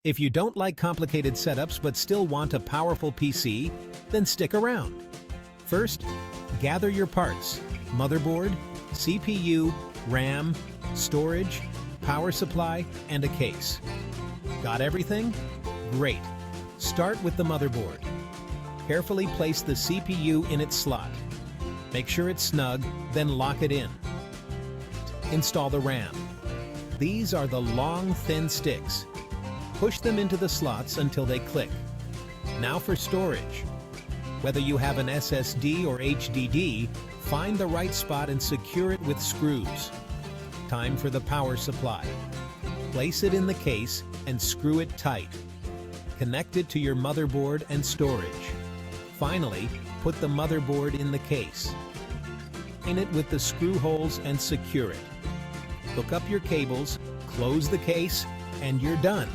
If you don't like complicated setups but still want a powerful PC, then stick around. First, gather your parts: motherboard, CPU, RAM, storage, power supply, and a case. Got everything? Great. Start with the motherboard. Carefully place the CPU in its slot. Make sure it's snug, then lock it in. Install the RAM. These are the long, thin sticks. Push them into the slots until they click. Now for storage. Whether you have an SSD or HDD, find the right spot and secure it with screws. Time for the power supply. Place it in the case and screw it tight. Connect it to your motherboard and storage. Finally, put the motherboard in the case. Line it with the screw holes and secure it. Hook up your cables, close the case, and you're done.